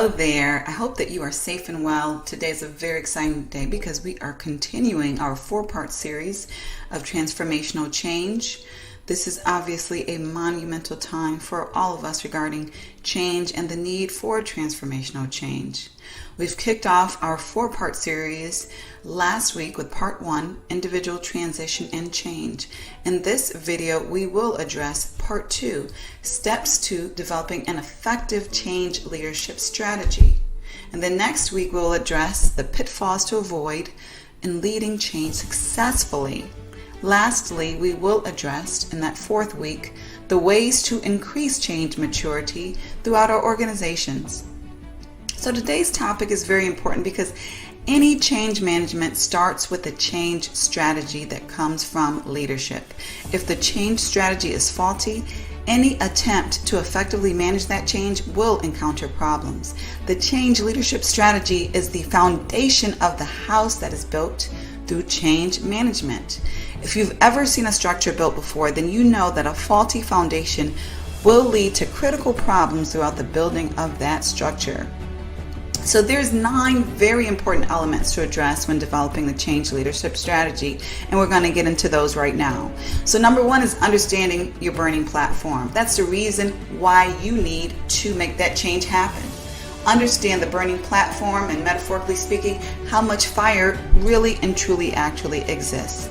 Hello there. I hope that you are safe and well. Today is a very exciting day because we are continuing our 4-part series of transformational change. This is obviously a monumental time for all of us regarding change and the need for transformational change. We've kicked off our 4-part series last week with part 1, individual transition and change. In this video, we will address part 2, steps to developing an effective change leadership strategy. And then next week, we'll address the pitfalls to avoid in leading change successfully. Lastly, we will address in that 4th week the ways to increase change maturity throughout our organizations. So today's topic is very important because any change management starts with a change strategy that comes from leadership. If the change strategy is faulty, any attempt to effectively manage that change will encounter problems. The change leadership strategy is the foundation of the house that is built through change management. If you've ever seen a structure built before, then you know that a faulty foundation will lead to critical problems throughout the building of that structure. So there's 9 very important elements to address when developing the change leadership strategy, and we're going to get into those right now. So number 1 is understanding your burning platform. That's the reason why you need to make that change happen. Understand the burning platform and, metaphorically speaking, how much fire really and truly actually exists.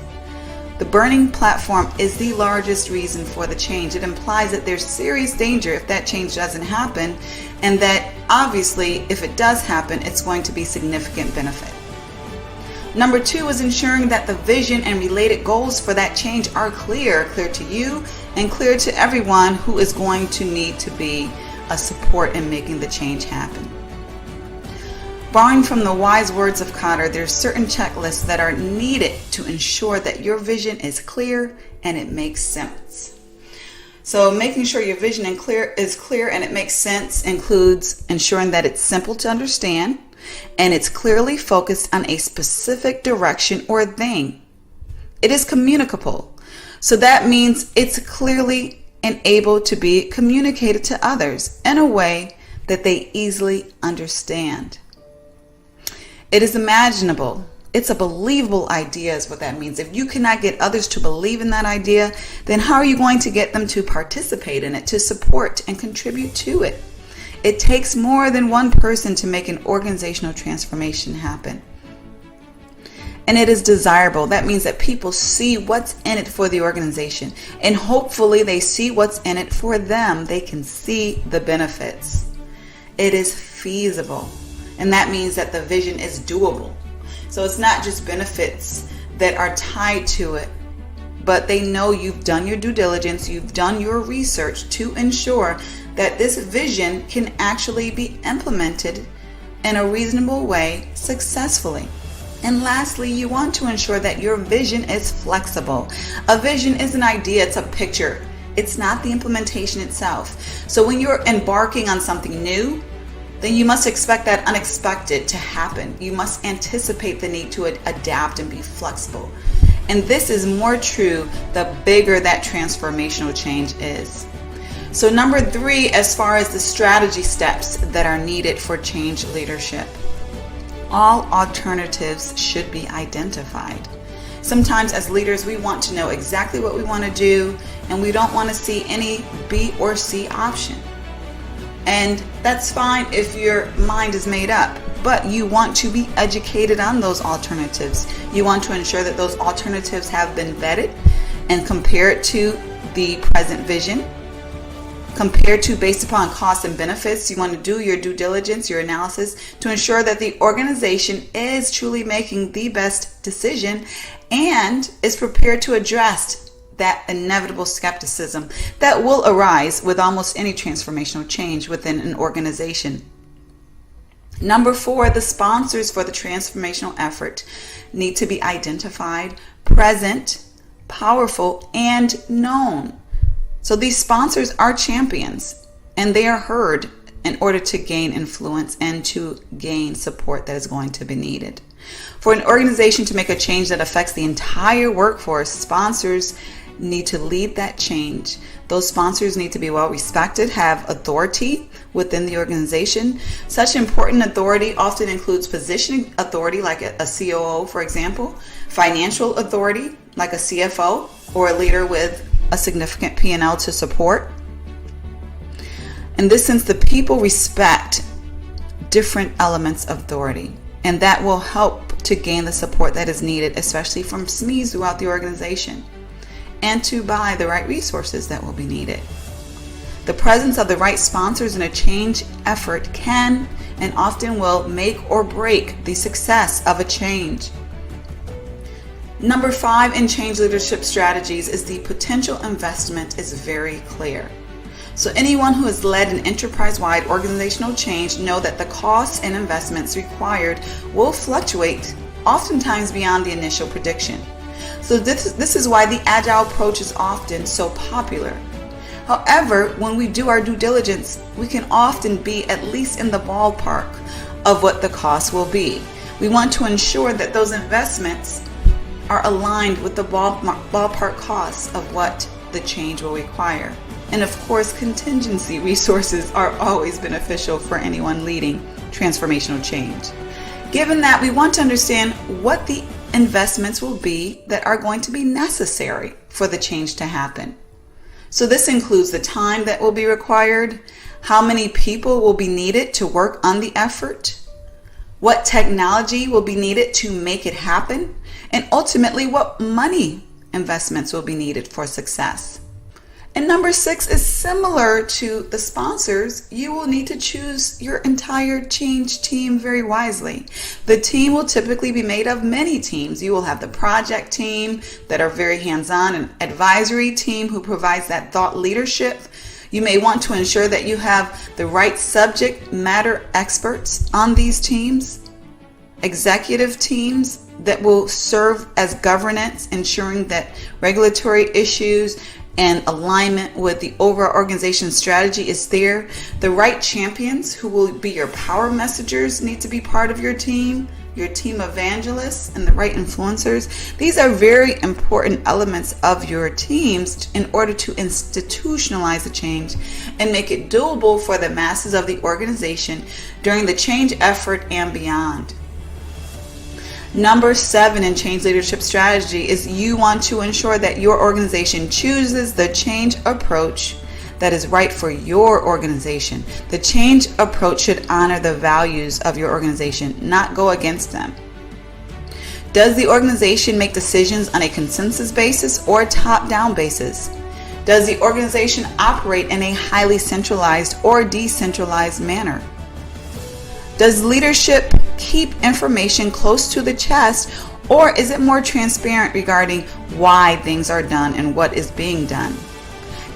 The burning platform is the largest reason for the change. It implies that there's serious danger if that change doesn't happen, and that obviously if it does happen, it's going to be significant benefit. Number 2 is ensuring that the vision and related goals for that change are clear to you and clear to everyone who is going to need to be a support in making the change happen. Borrowing from the wise words of Kotter, there's certain checklists that are needed to ensure that your vision is clear and it makes sense. So making sure your vision is clear and it makes sense includes ensuring that it's simple to understand and it's clearly focused on a specific direction or thing. It is communicable. So that means it's clearly and able to be communicated to others in a way that they easily understand. It is imaginable. It's a believable idea is what that means. If you cannot get others to believe in that idea, then how are you going to get them to participate in it, to support and contribute to it? It takes more than one person to make an organizational transformation happen. And it is desirable. That means that people see what's in it for the organization. And hopefully they see what's in it for them. They can see the benefits. It is feasible. And that means that the vision is doable. So it's not just benefits that are tied to it, but they know you've done your due diligence, you've done your research to ensure that this vision can actually be implemented in a reasonable way successfully. And lastly, you want to ensure that your vision is flexible. A vision is an idea, it's a picture. It's not the implementation itself. So when you're embarking on something new, then you must expect that unexpected to happen. You must anticipate the need to adapt and be flexible. And this is more true the bigger that transformational change is. So number 3, as far as the strategy steps that are needed for change leadership, all alternatives should be identified. Sometimes as leaders, we want to know exactly what we want to do, and we don't want to see any B or C option. And that's fine if your mind is made up, but you want to be educated on those alternatives. You want to ensure that those alternatives have been vetted and compared to the present vision, compared to based upon costs and benefits. You want to do your due diligence, your analysis to ensure that the organization is truly making the best decision and is prepared to address that inevitable skepticism that will arise with almost any transformational change within an organization. Number 4, the sponsors for the transformational effort need to be identified, present, powerful, and known. So these sponsors are champions, and they are heard in order to gain influence and to gain support that is going to be needed. For an organization to make a change that affects the entire workforce, sponsors need to lead that change. Those sponsors need to be well respected, have authority within the organization. Such important authority often includes positioning authority, like a COO, for example, financial authority, like a CFO, or a leader with a significant P&L to support. In this sense, the people respect different elements of authority, and that will help to gain the support that is needed, especially from SMEs throughout the organization, and to buy the right resources that will be needed. The presence of the right sponsors in a change effort can and often will make or break the success of a change. Number 5 in change leadership strategies is the potential investment is very clear. So anyone who has led an enterprise-wide organizational change know that the costs and investments required will fluctuate, oftentimes beyond the initial prediction. So this is why the agile approach is often so popular. However, when we do our due diligence, we can often be at least in the ballpark of what the cost will be. We want to ensure that those investments are aligned with the ballpark costs of what the change will require. And of course, contingency resources are always beneficial for anyone leading transformational change. Given that, we want to understand what the investments will be that are going to be necessary for the change to happen. So this includes the time that will be required, how many people will be needed to work on the effort, what technology will be needed to make it happen, and ultimately what money investments will be needed for success. And number 6 is similar to the sponsors. You will need to choose your entire change team very wisely. The team will typically be made of many teams. You will have the project team that are very hands-on, an advisory team who provides that thought leadership. You may want to ensure that you have the right subject matter experts on these teams, executive teams that will serve as governance, ensuring that regulatory issues and alignment with the overall organization strategy is there. The right champions who will be your power messengers need to be part of your team evangelists, and the right influencers. These are very important elements of your teams in order to institutionalize the change and make it doable for the masses of the organization during the change effort and beyond. Number 7 in change leadership strategy is you want to ensure that your organization chooses the change approach that is right for your organization. The change approach should honor the values of your organization, not go against them. Does the organization make decisions on a consensus basis or a top-down basis? Does the organization operate in a highly centralized or decentralized manner? Does leadership keep information close to the chest, or is it more transparent regarding why things are done and what is being done?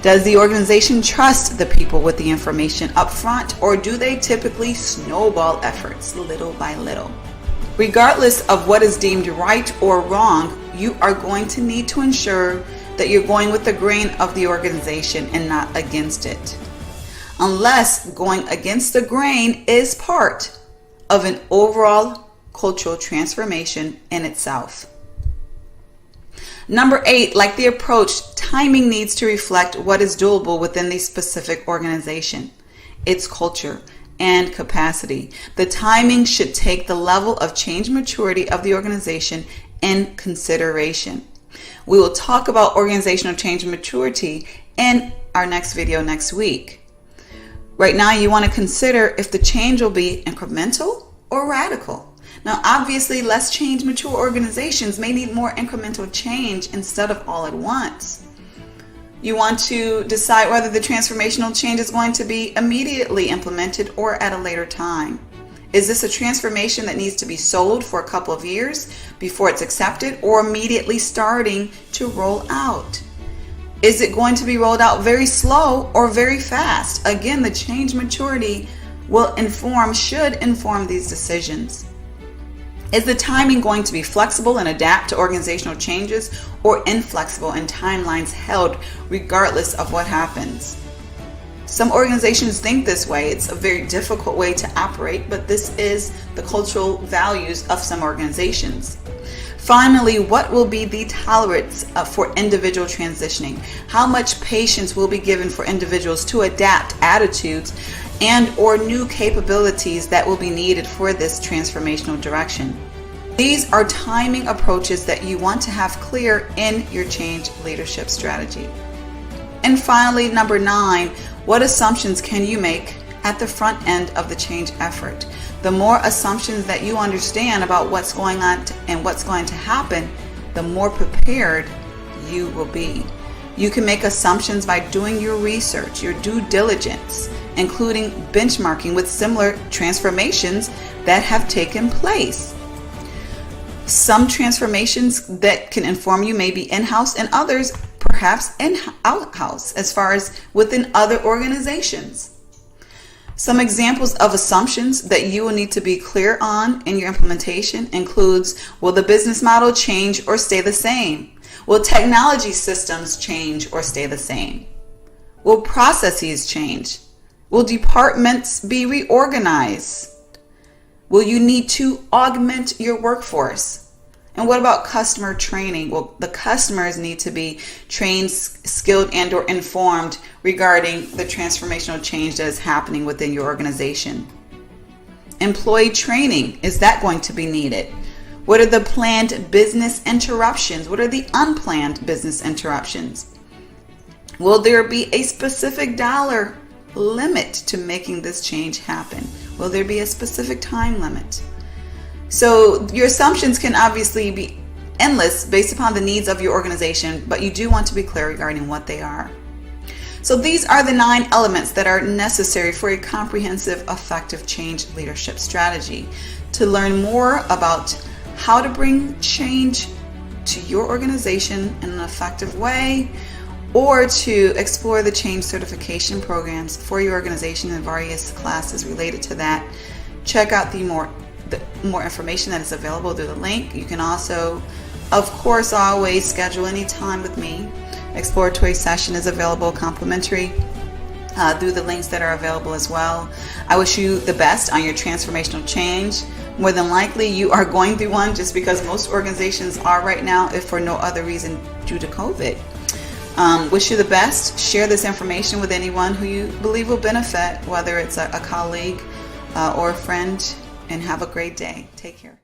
Does the organization trust the people with the information up front, or do they typically snowball efforts little by little? Regardless of what is deemed right or wrong, you are going to need to ensure that you're going with the grain of the organization and not against it, unless going against the grain is part of an overall cultural transformation in itself. Number 8, like the approach, timing needs to reflect what is doable within the specific organization, its culture, and capacity. The timing should take the level of change maturity of the organization in consideration. We will talk about organizational change maturity in our next video next week. Right now, you want to consider if the change will be incremental or radical. Now, obviously, less change mature organizations may need more incremental change instead of all at once. You want to decide whether the transformational change is going to be immediately implemented or at a later time. Is this a transformation that needs to be sold for a couple of years before it's accepted, or immediately starting to roll out? Is it going to be rolled out very slow or very fast? Again, the change maturity should inform these decisions. Is the timing going to be flexible and adapt to organizational changes, or inflexible and timelines held regardless of what happens? Some organizations think this way. It's a very difficult way to operate, but this is the cultural values of some organizations. Finally, what will be the tolerance for individual transitioning? How much patience will be given for individuals to adapt attitudes and or new capabilities that will be needed for this transformational direction? These are timing approaches that you want to have clear in your change leadership strategy. And finally, number 9, what assumptions can you make at the front end of the change effort? The more assumptions that you understand about what's going on and what's going to happen, the more prepared you will be. You can make assumptions by doing your research, your due diligence, including benchmarking with similar transformations that have taken place. Some transformations that can inform you may be in-house and others perhaps out-house as far as within other organizations. Some examples of assumptions that you will need to be clear on in your implementation includes, will the business model change or stay the same? Will technology systems change or stay the same? Will processes change? Will departments be reorganized? Will you need to augment your workforce? And what about customer training? Well, the customers need to be trained, skilled, and or informed regarding the transformational change that is happening within your organization. Employee training, is that going to be needed? What are the planned business interruptions? What are the unplanned business interruptions? Will there be a specific dollar limit to making this change happen? Will there be a specific time limit? So your assumptions can obviously be endless based upon the needs of your organization, but you do want to be clear regarding what they are. So these are the 9 elements that are necessary for a comprehensive, effective change leadership strategy. To learn more about how to bring change to your organization in an effective way, or to explore the change certification programs for your organization and various classes related to that, check out the more information that is available through the link. You can also, of course, always schedule any time with me. Exploratory session is available complimentary through the links that are available as well. I wish you the best on your transformational change. More than likely you are going through one, just because most organizations are right now, if for no other reason due to COVID. Wish you the best. Share this information with anyone who you believe will benefit, whether it's a colleague or a friend, and have a great day. Take care.